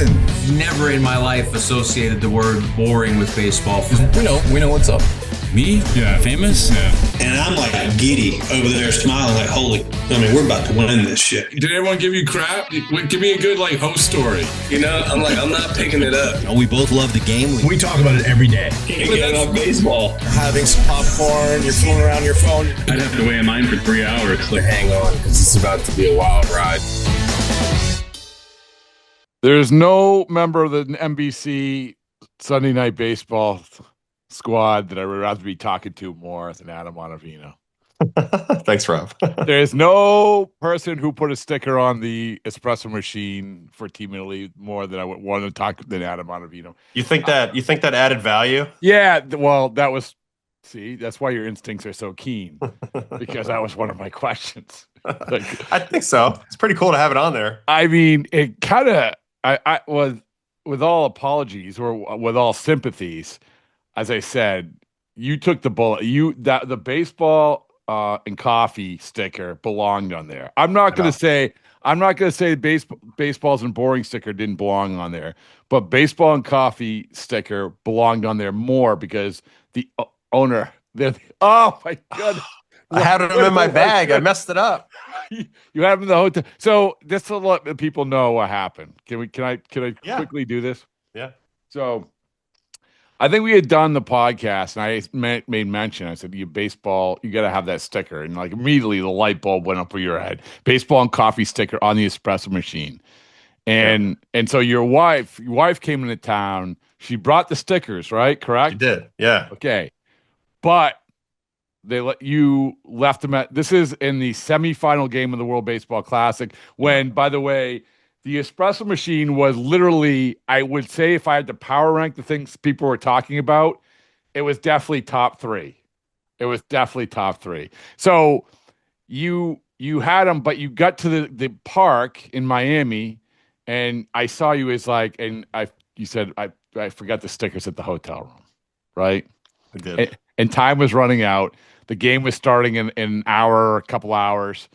listen, never in my life associated the word boring with baseball. We know what's up. Me? Yeah. Famous? Yeah. And I'm like giddy over there smiling like, we're about to win this shit. Did everyone give you crap? Give me a good host story. I'm not picking it up. We both love the game. We talk about it every day. Get on baseball. Having some popcorn, you're fooling around your phone. I'd have to weigh mine for 3 hours. Hang on, because it's about to be a wild ride. There's no member of the NBC Sunday Night Baseball squad that I would rather be talking to more than Adam Ottavino. Thanks, Rob. There's no person who put a sticker on the espresso machine for Team Italy more than I would want to talk than Adam Ottavino. You think that added value? Yeah, well, that's why your instincts are so keen, because that was one of my questions. I think so. It's pretty cool to have it on there. I mean, it kind of, I was, with all apologies or with all sympathies, as I said, you took the bullet. The baseball and coffee sticker belonged on there. I'm not going to say baseball's and boring sticker didn't belong on there, but baseball and coffee sticker belonged on there more because the owner. Oh my God! I had them in my bag. I messed it up. You had them in the hotel. So just to let people know what happened. Can I quickly do this? Yeah. So I think we had done the podcast, and I made mention. I said, "You baseball, you got to have that sticker." And immediately the light bulb went up over your head. Baseball and coffee sticker on the espresso machine. And so your wife came into town. She brought the stickers, right? Correct? She did. Yeah. Okay. But you left them at. This is in the semifinal game of the World Baseball Classic. When, by the way, the espresso machine was literally, I would say, if I had to power rank the things people were talking about, it was definitely top three. So you had them, but you got to the park in Miami, and I saw you as you said, I forgot the stickers at the hotel room, right? I did. And time was running out. The game was starting in an hour, a couple hours.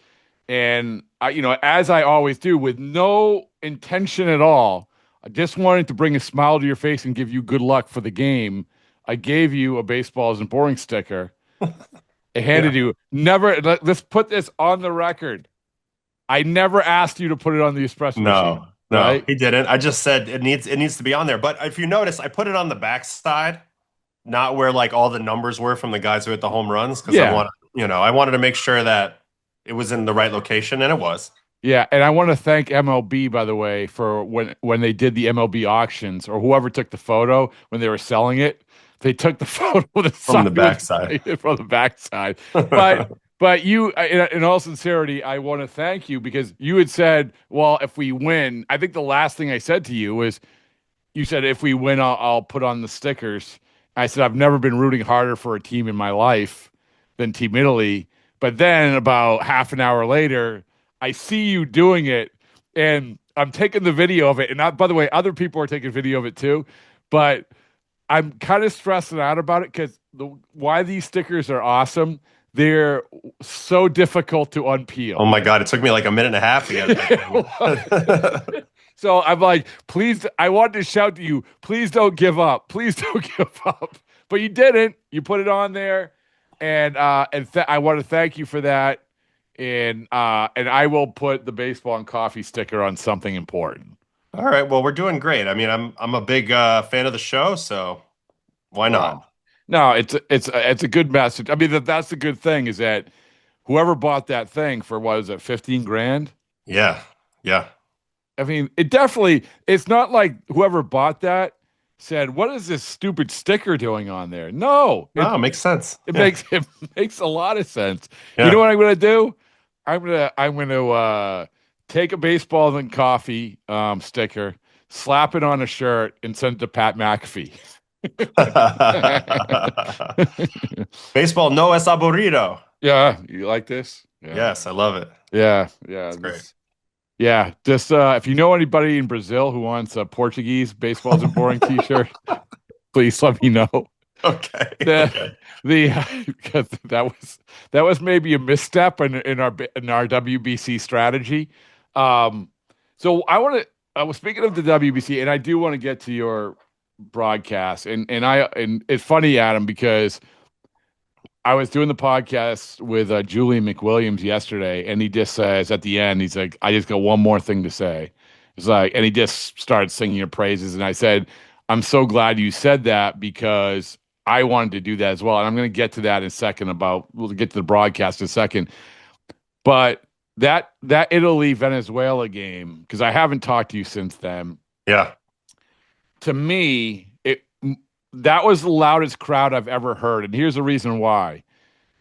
And as I always do, with no intention at all, I just wanted to bring a smile to your face and give you good luck for the game. I gave you a baseballs and boring sticker. I handed you. Let's put this on the record. I never asked you to put it on the espresso machine. No, right? He didn't. I just said it needs to be on there. But if you notice, I put it on the back side, not where all the numbers were from the guys who hit the home runs, because I wanted to make sure that it was in the right location, and it was. Yeah, and I want to thank MLB, by the way, for when they did the MLB auctions, or whoever took the photo when they were selling it. They took the photo from the backside. From the backside. But you, in all sincerity, I want to thank you, because you had said, well, if we win, I think the last thing I said to you was, you said, if we win, I'll put on the stickers. I said, I've never been rooting harder for a team in my life than Team Italy. But then about half an hour later, I see you doing it, and I'm taking the video of it. And by the way, other people are taking video of it too. But I'm kind of stressing out about it, because why these stickers are awesome. They're so difficult to unpeel. Oh my God, it took me a minute and a half to get it. So I'm like, please, I wanted to shout to you, please don't give up. Please don't give up. But you didn't. You put it on there. And I want to thank you for that. And I will put the baseball and coffee sticker on something important. All right. Well, we're doing great. I mean, I'm a big fan of the show, so why not? No, it's a good message. I mean, that's the good thing, is that whoever bought that thing for, what is it, $15,000? Yeah. I mean, it's not like whoever bought that said, what is this stupid sticker doing on there? No. It makes sense. It makes a lot of sense. Yeah. You know what I'm going to do? I'm going to take a baseball and coffee sticker, slap it on a shirt, and send it to Pat McAfee. Baseball no es aburrido. Yeah, you like this? Yeah. Yes, I love it. Yeah. That's great. Yeah, just if you know anybody in Brazil who wants a Portuguese baseballs and boring T-shirt, please let me know. Okay. Because that was maybe a misstep in our WBC strategy. So I want I was speaking of the WBC, and I do want to get to your broadcast, and it's funny, Adam, because I was doing the podcast with Julian McWilliams yesterday, and he just says at the end, he's like, "I just got one more thing to say." It's like, and he just started singing your praises, and I said, "I'm so glad you said that because I wanted to do that as well." And I'm going to get to that in a second. We'll get to the broadcast in a second, but that Italy Venezuela game, because I haven't talked to you since then. Yeah. To me, that was the loudest crowd I've ever heard. And here's the reason why.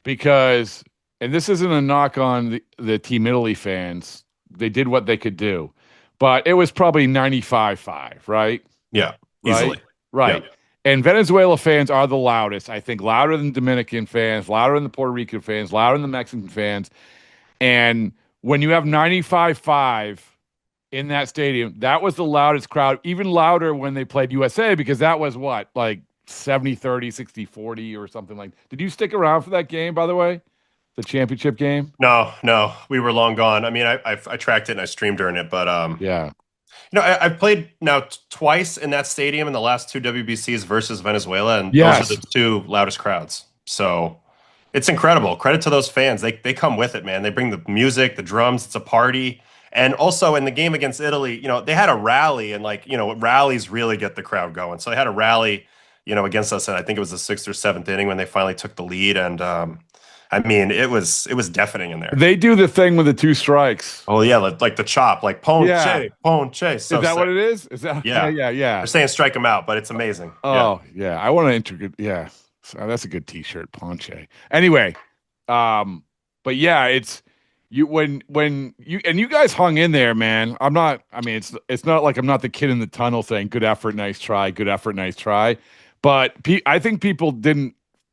Because, and this isn't a knock on the Team Italy fans. They did what they could do. But it was probably 95-5, right? Yeah, easily. Right. Yeah. And Venezuela fans are the loudest. I think louder than Dominican fans, louder than the Puerto Rican fans, louder than the Mexican fans. And when you have 95-5 in that stadium, that was the loudest crowd, even louder when they played USA, because that was what, like 70-30, 60-40 or something like. Did you stick around for that game, by the way? The championship game? No, we were long gone. I mean, I tracked it and I streamed during it, but yeah. I've played now twice in that stadium in the last two WBCs versus Venezuela, and yes, those are the two loudest crowds. So it's incredible. Credit to those fans. They come with it, man. They bring the music, the drums. It's a party. And also in the game against Italy, they had a rally, and rallies really get the crowd going. So they had a rally, against us, and I think it was the 6th or 7th inning when they finally took the lead. And I mean, it was deafening in there. They do the thing with the 2 strikes. Oh yeah, like the chop, like ponche. So is that sick. what it is? Is that yeah. They're saying strike him out, but it's amazing. Oh yeah. I want to integrate. Yeah, so that's a good T-shirt, ponche. Anyway, but yeah, it's you when you guys hung in there, man. I mean, it's not like I'm not the kid in the tunnel saying good effort, nice try, good effort, nice try. But I think people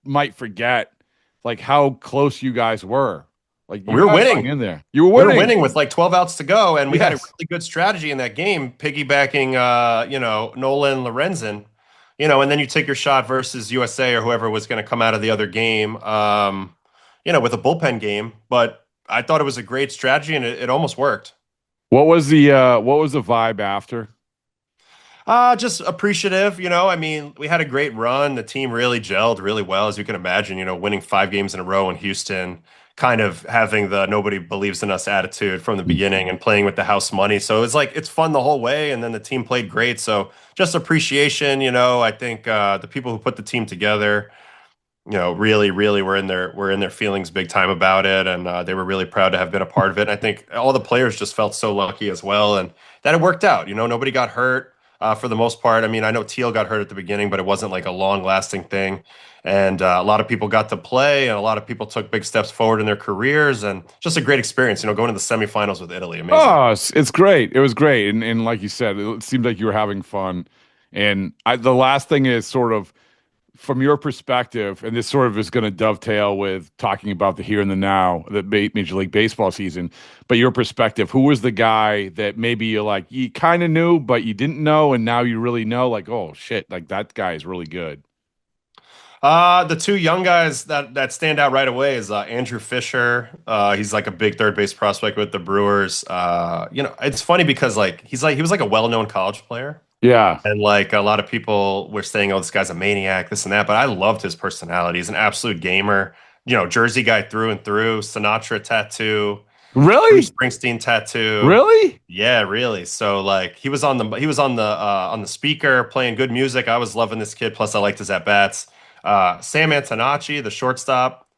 might forget like how close you guys were. Like we were winning in there. You were winning. We were winning with like 12 outs to go, and we had a really good strategy in that game, piggybacking Nolan Lorenzen, and then you take your shot versus USA or whoever was going to come out of the other game, with a bullpen game. But I thought it was a great strategy, and it almost worked. What was the vibe after? Just appreciative, I mean, we had a great run. The team really gelled really well, as you can imagine, winning 5 games in a row in Houston, kind of having the nobody believes in us attitude from the beginning and playing with the house money. So it's fun the whole way. And then the team played great. So just appreciation, I think the people who put the team together, really, really were in their feelings big time about it. And they were really proud to have been a part of it. And I think all the players just felt so lucky as well. And that it worked out, nobody got hurt. For the most part. I mean, I know Teal got hurt at the beginning, but it wasn't like a long-lasting thing. And a lot of people got to play, and a lot of people took big steps forward in their careers, and just a great experience, going to the semifinals with Italy. Amazing. Oh, it's great. It was great. And like you said, it seemed like you were having fun. And the last thing is sort of, from your perspective, and this sort of is going to dovetail with talking about the here and the now, the Major League Baseball season, but your perspective, who was the guy that maybe you kind of knew, but you didn't know, and now you really know, like, oh, shit, like that guy is really good? The 2 young guys that stand out right away is Andrew Fisher. He's like a big third base prospect with the Brewers. It's funny because he was like a well-known college player. Yeah. And like a lot of people were saying, oh, this guy's a maniac, this and that. But I loved his personality. He's an absolute gamer. Jersey guy through and through. Sinatra tattoo. Really? Bruce Springsteen tattoo. Really? Yeah, really. So like he was on the speaker playing good music. I was loving this kid. Plus I liked his at bats. Sam Antonacci, the shortstop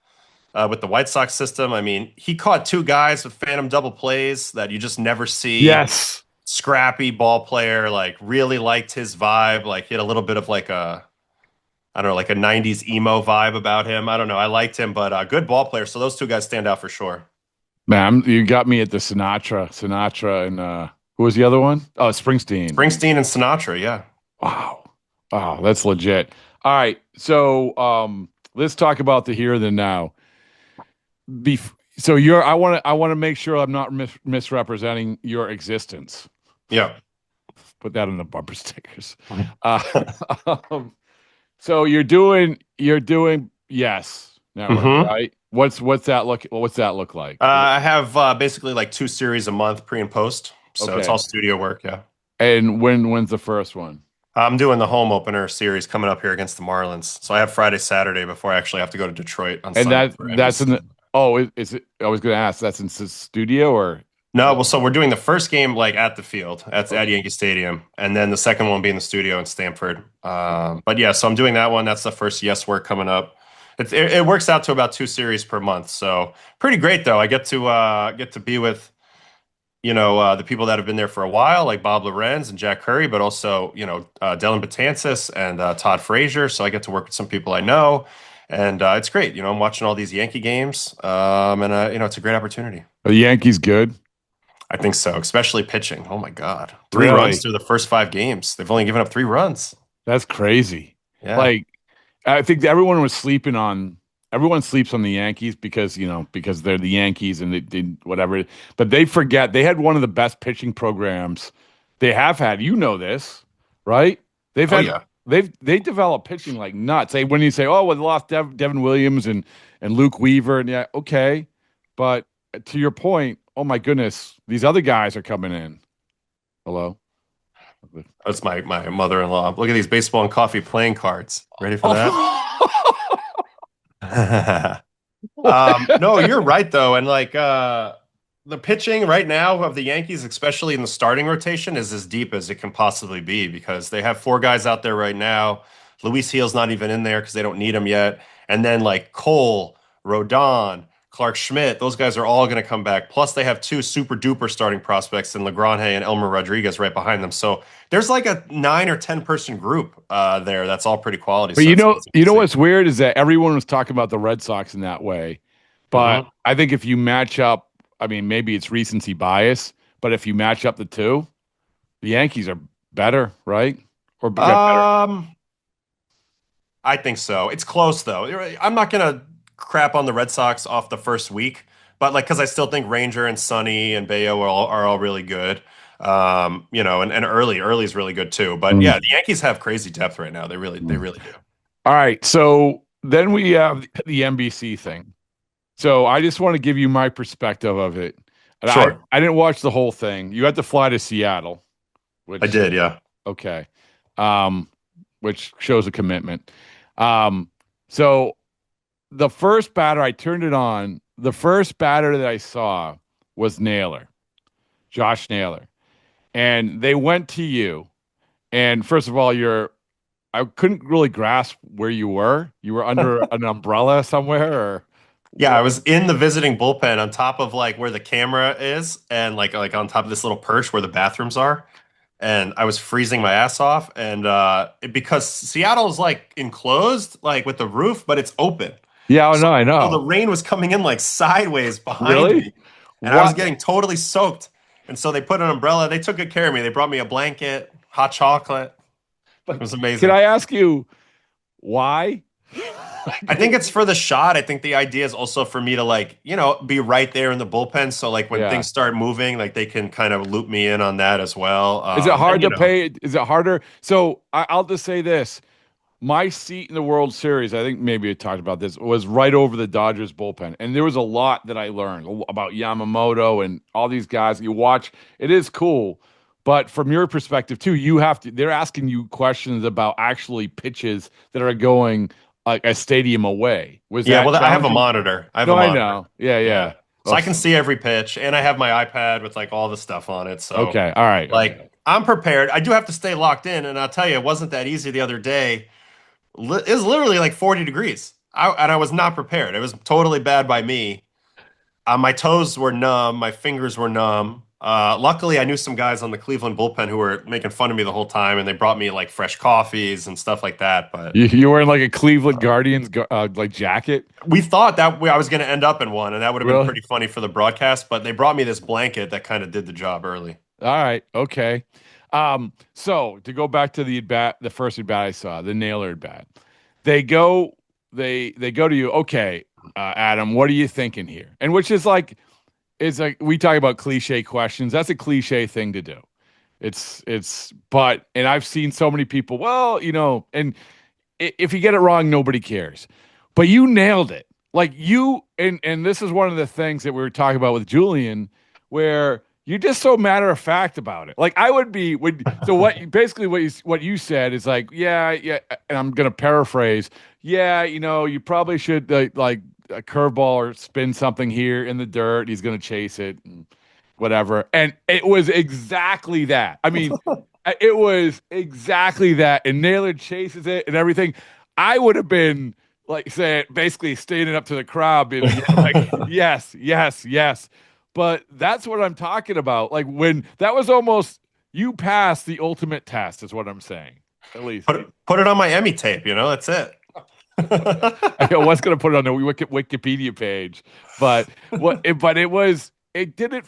with the White Sox system. I mean, he caught 2 guys with phantom double plays that you just never see. Yes. Scrappy ball player, like really liked his vibe. Like he had a little bit of like a 90s emo vibe about him. I don't know. I liked him, but good ball player. So those 2 guys stand out for sure. Man, you got me at the Sinatra, and who was the other one? Oh, Springsteen and Sinatra. Yeah. Wow, that's legit. All right, so let's talk about the here and the now. So I want to make sure I'm not misrepresenting your existence. Yeah. Put that on the bumper stickers. So you're doing yes network, right? What's that look like? I have basically like 2 series a month, pre and post. So Okay. It's all studio work. Yeah. And when's the first one? I'm doing the home opener series coming up here against the Marlins. So I have Friday, Saturday before I actually have to go to Detroit on And Sunday for that's in NBC. the is it? I was going to ask. That's in the studio or No, well, so we're doing the first game like at the field at Yankee Stadium, and then the second one being the studio in Stamford. But yeah, so I'm doing that one. That's the first Yes work coming up. It works out to about 2 series per month, so pretty great though. I get to be with the people that have been there for a while, like Bob Lorenz and Jack Curry, but also Dylan Betances and Todd Frazier. So I get to work with some people I know, and it's great. I'm watching all these Yankee games, and it's a great opportunity. are the Yankees good? I think so, especially pitching. Oh my God. 3 Really? runs through the first 5 games. They've only given up 3 runs. That's crazy. Yeah. Like, I think everyone sleeps on the Yankees because they're the Yankees and they whatever. But they forget they had one of the best pitching programs they have had. You know this, right? They've had yeah. they developed pitching like nuts. When you say, oh, well, they lost Devin Williams and Luke Weaver, and yeah, okay. But to your point, oh my goodness, these other guys are coming in. Hello? That's my mother-in-law. Look at these baseball and coffee playing cards. Ready for that? No, you're right though. And like the pitching right now of the Yankees, especially in the starting rotation, is as deep as it can possibly be because they have 4 guys out there right now. Luis Gil's not even in there because they don't need him yet. And then like Cole, Rodon, Clark Schmidt, those guys are all going to come back. Plus, they have 2 super duper starting prospects in Legrand and Elmer Rodriguez right behind them. So there's like a 9 or 10 person group there. That's all pretty quality. But you know what's weird is that everyone was talking about the Red Sox in that way. But I think if you match up, I mean, maybe it's recency bias, but if you match up the two, the Yankees are better, right? Or better. I think so. It's close though. I'm not going to crap on the Red Sox off the first week, but like because I still think Ranger and Sonny and Bayo are all really good. And early's really good too. But yeah, the Yankees have crazy depth right now. They really do. All right, so then we have the NBC thing. So I just want to give you my perspective of it. And Sure. I didn't watch the whole thing. You had to fly to Seattle. I did, yeah. Okay. Which shows a commitment. So the first batter, I turned it on. The first batter that I saw was Josh Naylor. And they went to you. And first of all, I couldn't really grasp where you were. You were under an umbrella somewhere or Yeah, I was in the visiting bullpen on top of like where the camera is and like on top of this little perch where the bathrooms are. And I was freezing my ass off. And because Seattle is like enclosed, like with the roof, but it's open. Yeah, I know. So the rain was coming in like sideways behind me. And I was getting totally soaked. And so they put an umbrella. They took good care of me. They brought me a blanket, hot chocolate. It was amazing. Can I ask you why? I think it's for the shot. I think the idea is also for me to like, be right there in the bullpen. So like when things start moving, like they can kind of loop me in on that as well. Is it hard to pay? Is it harder? So I'll just say this. My seat in the World Series, I think maybe I talked about this, was right over the Dodgers bullpen. And there was a lot that I learned about Yamamoto and all these guys. You watch, it is cool. But from your perspective too, they're asking you questions about actually pitches that are going like a stadium away. I have a monitor. I know. Yeah. So I can see every pitch, and I have my iPad with like all the stuff on it. So okay, all right. Like I'm prepared. I do have to stay locked in, and I'll tell you, it wasn't that easy the other day. It was literally like 40 degrees, and I was not prepared. It was totally bad by me. My toes were numb. My fingers were numb. Luckily, I knew some guys on the Cleveland bullpen who were making fun of me the whole time, and they brought me like fresh coffees and stuff like that. But you wearing like a Cleveland Guardians like jacket? We thought that I was going to end up in one, and that would have been pretty funny for the broadcast. But they brought me this blanket that kind of did the job early. All right, okay. So to go back to the first at bat I saw, the Naylor at bat, they go to you. Okay, Adam, what are you thinking here? And which is like. It's like we talk about cliche questions. That's a cliche thing to do. And I've seen so many people, and if you get it wrong, nobody cares. But you nailed it. Like and this is one of the things that we were talking about with Julian, where you're just so matter of fact about it. Like I would be so what you said is like, yeah, and I'm gonna paraphrase. Yeah, you probably should like a curveball or spin something here in the dirt. He's gonna chase it and whatever. And it was exactly that. I mean, it was exactly that. And Naylor chases it and everything. I would have been like saying basically standing up to the crowd, being like, yes, yes, yes. But that's what I'm talking about. Like when that was almost you passed the ultimate test, is what I'm saying. At least Put it on my Emmy tape. That's it. I was going to put it on the Wikipedia page, but it didn't.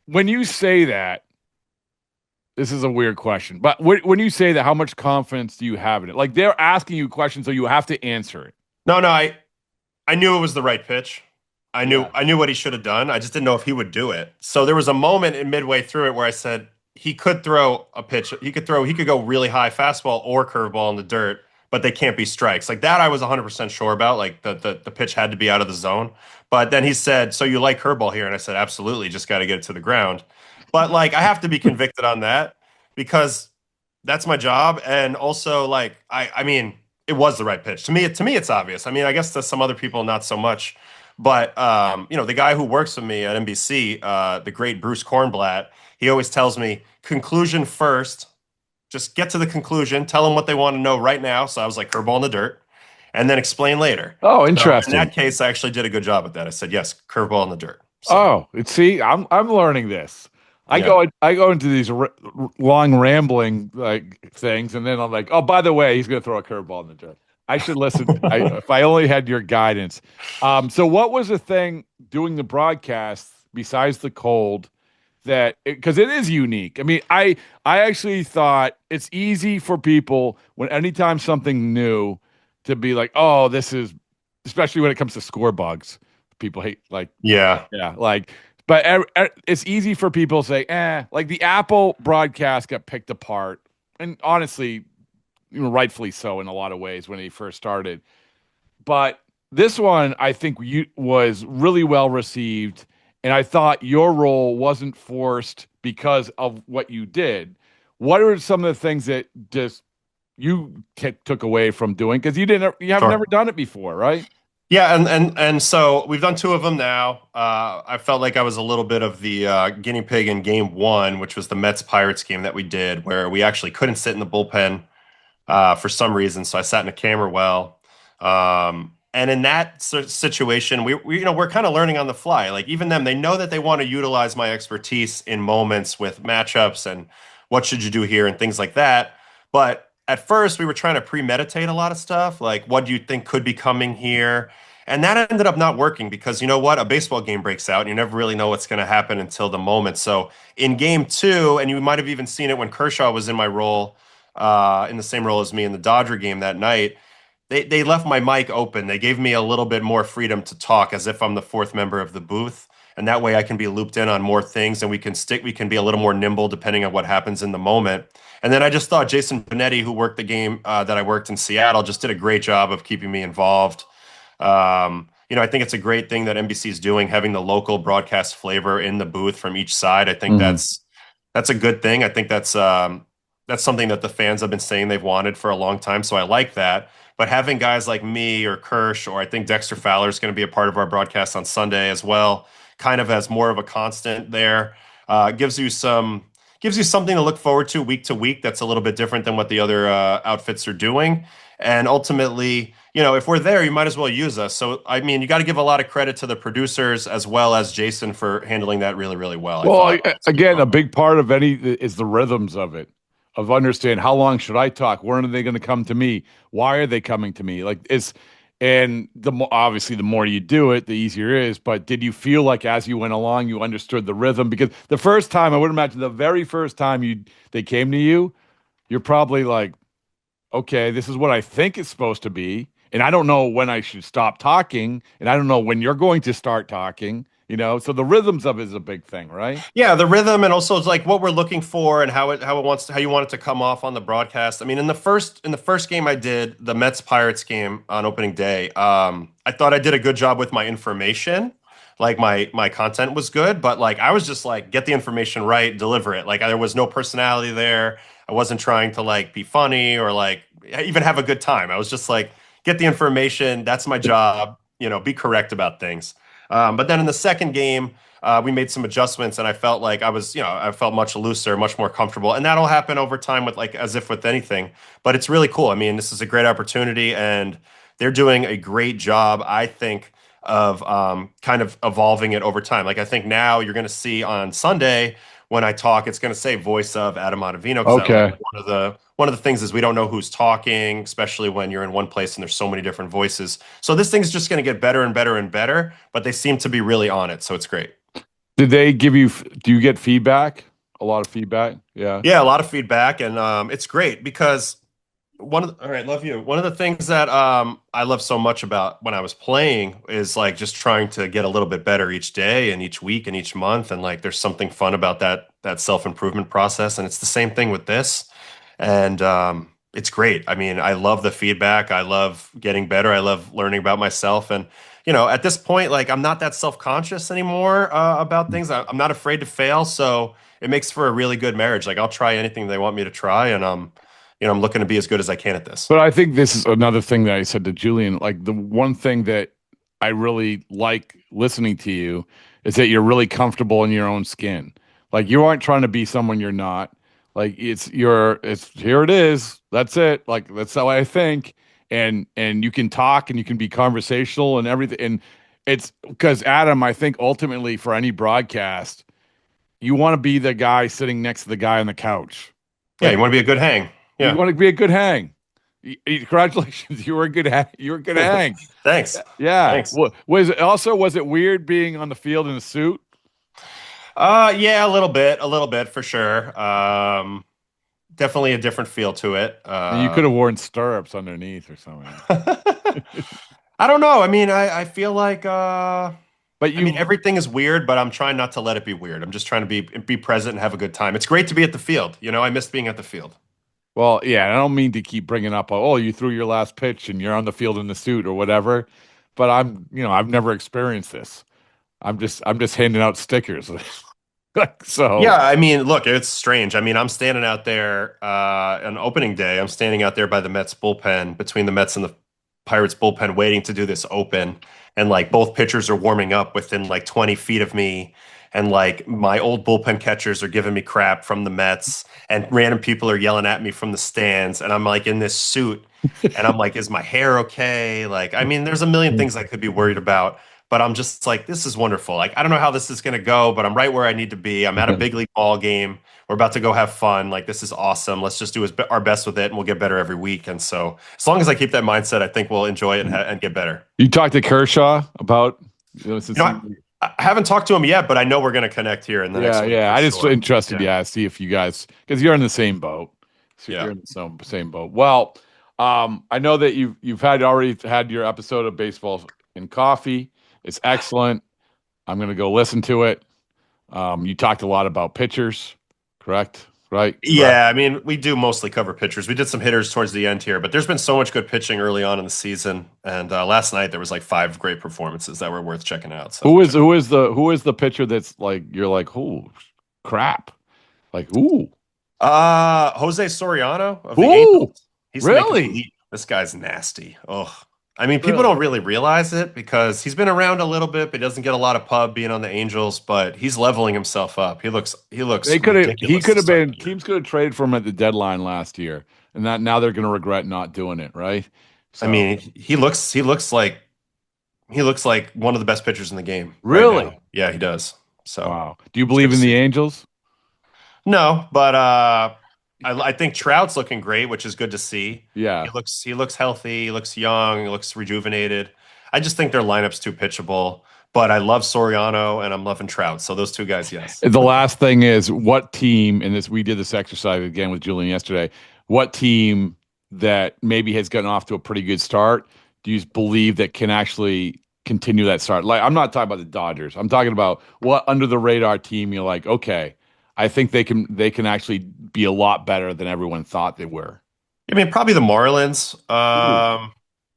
When you say that, this is a weird question, but when you say that, how much confidence do you have in it? Like they're asking you questions, so you have to answer it. No, I knew it was the right pitch. I knew what he should have done. I just didn't know if he would do it. So there was a moment in midway through it where I said he could throw a pitch. He could go really high fastball or curveball in the dirt, but they can't be strikes. Like that I was 100% sure about. Like the pitch had to be out of the zone. But then he said, "So you like curveball here?" And I said, "Absolutely, just got to get it to the ground." But like I have to be convicted on that because that's my job. And also like I mean, it was the right pitch. To me it's obvious. I mean, I guess to some other people not so much. But the guy who works with me at NBC, the great Bruce Kornblatt, he always tells me conclusion first. Just get to the conclusion. Tell them what they want to know right now. So I was like curveball in the dirt, and then explain later. Oh, interesting. So in that case, I actually did a good job at that. I said yes, curveball in the dirt. So, see, I'm learning this. I go into these long rambling like things, and then I'm like, oh, by the way, he's going to throw a curveball in the dirt. I should listen. If I only had your guidance. So what was the thing doing the broadcast besides the cold that because it is unique? I mean, I actually thought it's easy for people when anytime something new to be like, oh, this is especially when it comes to score bugs. People hate yeah, like. But it's easy for people to say, like the Apple broadcast got picked apart, and honestly, rightfully so in a lot of ways when he first started. But this one, I think, was really well received, and I thought your role wasn't forced because of what you did. What are some of the things that just you took away from doing because you have never done it before, right? Yeah, and so we've done 2 of them now. I felt like I was a little bit of the guinea pig in game 1, which was the Mets-Pirates game that we did, where we actually couldn't sit in the bullpen for some reason. So I sat in a camera well. And in that situation, we're kind of learning on the fly. Like even them, they know that they want to utilize my expertise in moments with matchups and what should you do here and things like that. But at first, we were trying to premeditate a lot of stuff, like what do you think could be coming here? And that ended up not working because you know what? A baseball game breaks out and you never really know what's going to happen until the moment. So in game 2, and you might have even seen it when Kershaw was in my role, in the same role as me in the Dodger game that night, they left my mic open. They gave me a little bit more freedom to talk as if I'm the 4th member of the booth. And that way I can be looped in on more things and we can be a little more nimble depending on what happens in the moment. And then I just thought Jason Benetti, who worked the game that I worked in Seattle, just did a great job of keeping me involved. I think it's a great thing that NBC is doing, having the local broadcast flavor in the booth from each side. I think that's a good thing. I think that's something that the fans have been saying they've wanted for a long time. So I like that. But having guys like me or Kirsch, or I think Dexter Fowler is going to be a part of our broadcast on Sunday as well, kind of as more of a constant there, gives you something to look forward to week. That's a little bit different than what the other outfits are doing. And ultimately, if we're there, you might as well use us. So, I mean, you got to give a lot of credit to the producers as well as Jason for handling that really, really well. Well, again, a big part of is the rhythms of it, of understand how long should I talk? When are they going to come to me? Why are they coming to me? And obviously the more you do it, the easier it is. But did you feel like as you went along, you understood the rhythm? Because the first time, I would imagine the very first time they came to you, you're probably like, okay, this is what I think it's supposed to be. And I don't know when I should stop talking. And I don't know when you're going to start talking, So the rhythms of it is a big thing, right? Yeah, the rhythm, and also it's like what we're looking for and how you want it to come off on the broadcast. I mean, in the first game I did, the Mets Pirates game on opening day, I thought I did a good job with my information. like my content was good, but like I was just like get the information right, deliver it. Like there was no personality there. I wasn't trying to like be funny or like even have a good time. I was just like get the information. That's my job. Be correct about things. But then in the second game, we made some adjustments, and I felt like I felt much looser, much more comfortable, and that'll happen over time with like as if with anything. But it's really cool. I mean, this is a great opportunity, and they're doing a great job, I think, of kind of evolving it over time. Like I think now you're going to see on Sunday when I talk, it's going to say voice of Adam Ottavino. Okay. One of the things is we don't know who's talking, especially when you're in one place and there's so many different voices. So this thing's just going to get better and better and better, but they seem to be really on it. So it's great. Did they give you? Do you get feedback? A lot of feedback. Yeah. Yeah, a lot of feedback, and it's great because all right, love you. One of the things that I love so much about when I was playing is like just trying to get a little bit better each day and each week and each month, and like there's something fun about that self-improvement process, and it's the same thing with this, and it's great. I mean, I love the feedback. I love getting better. I love learning about myself, and at this point, like I'm not that self-conscious anymore about things. I'm not afraid to fail, so it makes for a really good marriage. Like I'll try anything they want me to try, and I'm looking to be as good as I can at this. But I think this is another thing that I said to Julian. Like the one thing that I really like listening to you is that you're really comfortable in your own skin. Like you aren't trying to be someone you're not. Like it's here it is. That's it. Like that's how I think. And you can talk and you can be conversational and everything. And it's because Adam, I think ultimately for any broadcast, you want to be the guy sitting next to the guy on the couch. Yeah, you want to be a good hang. Yeah. You want to be a good hang. Congratulations, you were a good hang. Thanks. Yeah. Thanks. Was it weird being on the field in a suit? Yeah, a little bit for sure. Definitely a different feel to it. You could have worn stirrups underneath or something. I don't know. I mean, I feel like everything is weird, but I'm trying not to let it be weird. I'm just trying to be present and have a good time. It's great to be at the field. I miss being at the field. Well, yeah, I don't mean to keep bringing up, oh, you threw your last pitch and you're on the field in the suit or whatever, but I've never experienced this. I'm just handing out stickers. So yeah, I mean, look, it's strange. I mean, I'm standing out there on opening day. I'm standing out there by the Mets bullpen, between the Mets and the Pirates bullpen, waiting to do this open, and like both pitchers are warming up within like 20 feet of me. And like my old bullpen catchers are giving me crap from the Mets, and random people are yelling at me from the stands. And I'm like in this suit, and I'm like, is my hair okay? Like, I mean, there's a million things I could be worried about, but I'm just like, this is wonderful. Like, I don't know how this is going to go, but I'm right where I need to be. I'm at a big league ball game. We're about to go have fun. Like, this is awesome. Let's just do our best with it, and we'll get better every week. And so as long as I keep that mindset, I think we'll enjoy it and get better. You talked to Kershaw about, I haven't talked to him yet, but I know we're going to connect here in the next week. Yeah. I just interested, see if you guys, because you're in the same boat. So you're in the same boat. Well, I know that you've already had your episode of Baseball and Coffee. It's excellent. I'm going to go listen to it. You talked a lot about pitchers, correct? Right? Yeah, I mean, we do mostly cover pitchers. We did some hitters towards the end here, but there's been so much good pitching early on in the season. And last night there was like 5 great performances that were worth checking out. So who is the pitcher that's like you're like, oh crap, like ooh, Jose Soriano of the ooh, Angels. He's really? This guy's nasty. Oh, I mean, people don't really realize it because he's been around a little bit, but he doesn't get a lot of pub being on the Angels. But he's leveling himself up. He looks. He could have been. Teams could have traded for him at the deadline last year, and now they're going to regret not doing it, right? So, I mean, he looks like one of the best pitchers in the game. Really? Right now. Yeah, he does. So, wow. Do you believe in the Angels? No, but I think Trout's looking great, which is good to see. Yeah. He looks healthy, he looks young, he looks rejuvenated. I just think their lineup's too pitchable, but I love Soriano and I'm loving Trout. So those two guys, yes. The last thing is what team, and we did this exercise again with Julian yesterday, what team that maybe has gotten off to a pretty good start do you believe that can actually continue that start? Like, I'm not talking about the Dodgers. I'm talking about what under the radar team you're like, okay, I think they can actually be a lot better than everyone thought they were. I mean, probably the Marlins.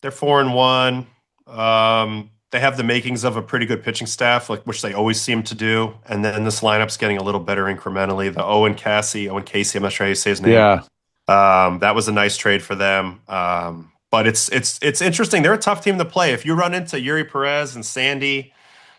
They're 4-1. they have the makings of a pretty good pitching staff, like which they always seem to do. And then this lineup's getting a little better incrementally. The Owen Casey, I'm not sure how you say his name. Yeah. That was a nice trade for them. But it's interesting. They're a tough team to play. If you run into Yuri Perez and Sandy,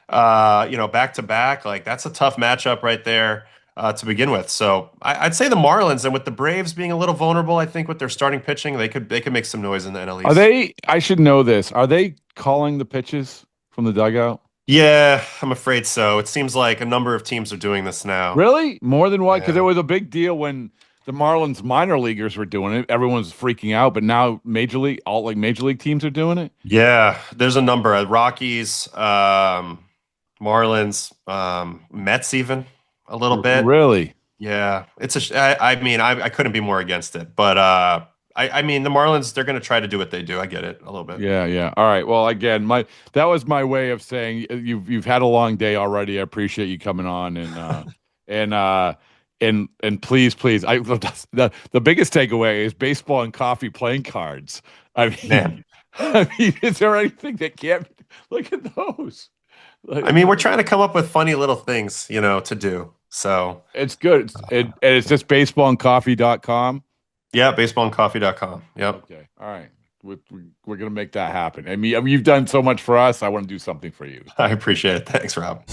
back to back, like that's a tough matchup right there to begin with. So I'd say the Marlins, and with the Braves being a little vulnerable, I think with their starting pitching, they could make some noise in the NL East. Are they? I should know this. Are they calling the pitches from the dugout? Yeah, I'm afraid so. It seems like a number of teams are doing this now. Really? More than one? Because Yeah. there was a big deal when the Marlins minor leaguers were doing it. Everyone's freaking out, but now major league teams are doing it. Yeah, there's a number of Rockies, Marlins, Mets, even a little bit. Really? Yeah, I couldn't be more against it, but I mean the Marlins, they're going to try to do what they do. I get it a little bit. Yeah. All right. Well, again, that was my way of saying you've had a long day already. I appreciate you coming on and please, the biggest takeaway is baseball and coffee playing cards. I mean, Man. Is there anything that can't look at those? I mean, we're trying to come up with funny little things, to do. So it's good. And it's just baseballandcoffee.com. Yeah, baseballandcoffee.com. Yep. Okay. All right. We're going to make that happen. I mean, you've done so much for us. I want to do something for you. I appreciate it. Thanks, Rob.